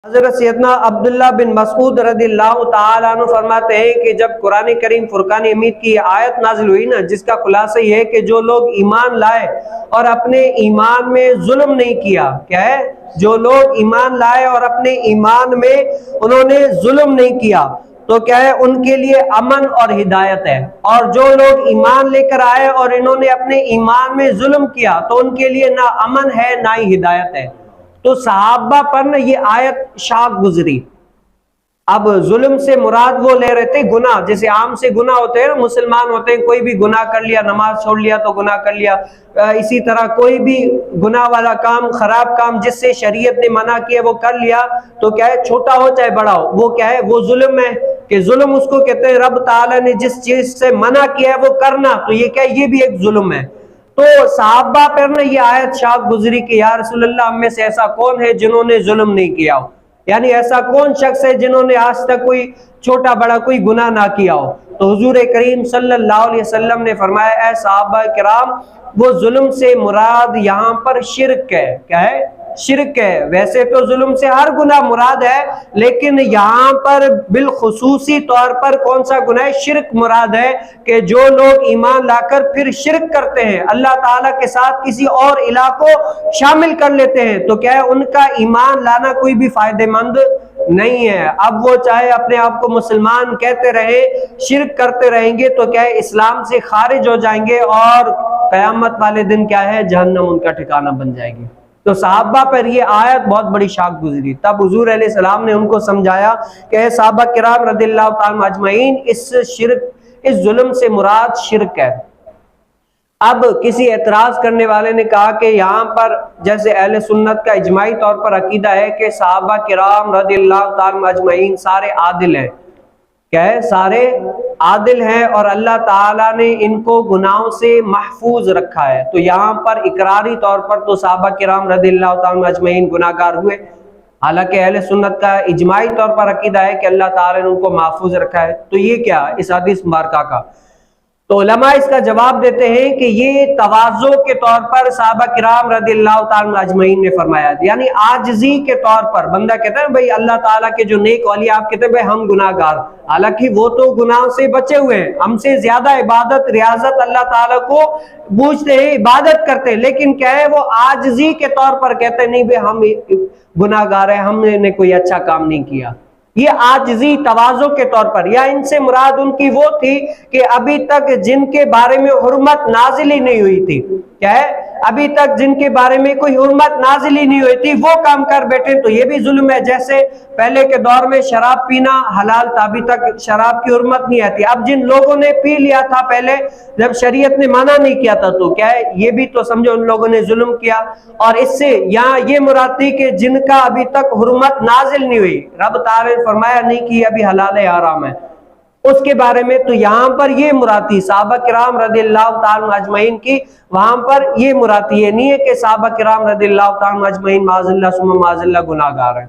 حضرت سیدنا عبداللہ بن مسعود رضی اللہ تعالیٰ عنہ فرماتے ہیں کہ جب قرآن کریم فرقان حمید کی آیت نازل ہوئی نا، جس کا خلاصہ یہ ہے کہ جو لوگ ایمان لائے اور اپنے ایمان میں ظلم نہیں کیا، کیا ہے؟ جو لوگ ایمان لائے اور اپنے ایمان میں انہوں نے ظلم نہیں کیا تو کیا ہے؟ ان کے لیے امن اور ہدایت ہے۔ اور جو لوگ ایمان لے کر آئے اور انہوں نے اپنے ایمان میں ظلم کیا تو ان کے لیے نہ امن ہے نہ ہی ہدایت ہے۔ تو صحابہ پر نا یہ آیت شاق گزری۔ اب ظلم سے مراد وہ لے رہے تھے گناہ، جیسے عام سے گناہ ہوتے ہیں، مسلمان ہوتے ہیں، کوئی بھی گناہ کر لیا، نماز چھوڑ لیا تو گناہ کر لیا، اسی طرح کوئی بھی گناہ والا کام، خراب کام جس سے شریعت نے منع کیا وہ کر لیا تو کیا ہے؟ چھوٹا ہو چاہے بڑا ہو، وہ کیا ہے؟ وہ ظلم ہے، کہ ظلم اس کو کہتے ہیں رب تعالیٰ نے جس چیز سے منع کیا ہے وہ کرنا، تو یہ کیا ہے؟ یہ بھی ایک ظلم ہے۔ تو صحابہ پر نے یہ آیت شاق گزری کہ یا رسول اللہ ہم میں سے ایسا کون ہے جنہوں نے ظلم نہیں کیا ہو، یعنی ایسا کون شخص ہے جنہوں نے آج تک کوئی چھوٹا بڑا کوئی گناہ نہ کیا ہو۔ تو حضور کریم صلی اللہ علیہ وسلم نے فرمایا اے صحابہ کرام، وہ ظلم سے مراد یہاں پر شرک ہے۔ کیا ہے؟ شرک ہے۔ ویسے تو ظلم سے ہر گناہ مراد ہے، لیکن یہاں پر بالخصوصی طور پر کون سا گناہ ہے؟ شرک مراد ہے، کہ جو لوگ ایمان لا کر پھر شرک کرتے ہیں، اللہ تعالیٰ کے ساتھ کسی اور الہ کو شامل کر لیتے ہیں، تو کیا ہے؟ ان کا ایمان لانا کوئی بھی فائدہ مند نہیں ہے۔ اب وہ چاہے اپنے آپ کو مسلمان کہتے رہے، شرک کرتے رہیں گے تو کیا ہے؟ اسلام سے خارج ہو جائیں گے اور قیامت والے دن کیا ہے؟ جہنم ان کا ٹھکانہ بن جائے گی۔ تو صحابہ پر یہ آیت بہت بڑی شاق گزری۔ تب حضور علیہ السلام نے ان کو سمجھایا کہ اے صحابہ کرام رضی اللہ تعالیٰ اجمعین، اس ظلم سے مراد شرک ہے۔ اب کسی اعتراض کرنے والے نے کہا کہ یہاں پر جیسے اہل سنت کا اجماعی طور پر عقیدہ ہے کہ صحابہ کرام رضی اللہ تعالیٰ اجمعین سارے عادل ہیں، کیا ہے؟ سارے عادل ہیں اور اللہ تعالیٰ نے ان کو گناہوں سے محفوظ رکھا ہے، تو یہاں پر اقراری طور پر تو صحابہ کرام رضی اللہ تعالیٰ اجمعین گناہ گار ہوئے، حالانکہ اہل سنت کا اجماعی طور پر عقیدہ ہے کہ اللہ تعالیٰ نے ان کو محفوظ رکھا ہے۔ تو یہ کیا اس حدیث مبارکہ کا؟ تو علماء اس کا جواب دیتے ہیں کہ یہ تواضع کے طور پر صحابہ کرام رضی اللہ تعالیٰ اجمعین نے فرمایا، یعنی عاجزی کے طور پر بندہ کہتا ہے بھئی اللہ تعالیٰ کے جو نیک اولیاء، آپ کہتے ہیں بھئی ہم گناہ گار، حالانکہ وہ تو گناہ سے بچے ہوئے ہیں، ہم سے زیادہ عبادت ریاضت اللہ تعالیٰ کو بوجھتے ہیں، عبادت کرتے ہیں، لیکن کیا ہے؟ وہ عاجزی کے طور پر کہتے ہیں نہیں بھئی ہم گناہ گار ہیں، ہم نے کوئی اچھا کام نہیں کیا۔ یہ عاجزی تواضع کے طور پر، یا ان سے مراد ان کی وہ تھی کہ ابھی تک جن کے بارے میں حرمت نازل ہی نہیں ہوئی تھی، کیا ہے؟ ابھی تک جن کے بارے میں کوئی حرمت نازل ہی نہیں ہوئی تھی وہ کام کر بیٹھے، تو یہ بھی ظلم ہے۔ جیسے پہلے کے دور میں شراب پینا حلال تھا، ابھی تک شراب کی حرمت نہیں آتی، اب جن لوگوں نے پی لیا تھا پہلے جب شریعت نے منع نہیں کیا تھا تو کیا ہے؟ یہ بھی تو سمجھو ان لوگوں نے ظلم کیا۔ اور اس سے یہاں یہ مراد تھی کہ جن کا ابھی تک حرمت نازل نہیں ہوئی، رب تعالیٰ نے فرمایا نہیں کہ ابھی حلال ہے حرام ہے اس کے بارے میں، تو یہاں پر یہ مراد تھی صحابہ کرام رضی اللہ تعالیٰ اجمعین کی، وہاں پر یہ مراد تھی، یہ نہیں ہے کہ صحابہ کرام رضی اللہ تعالیٰ اجمعین معاذ اللہ ثم معاذ اللہ گناہ گار ہیں۔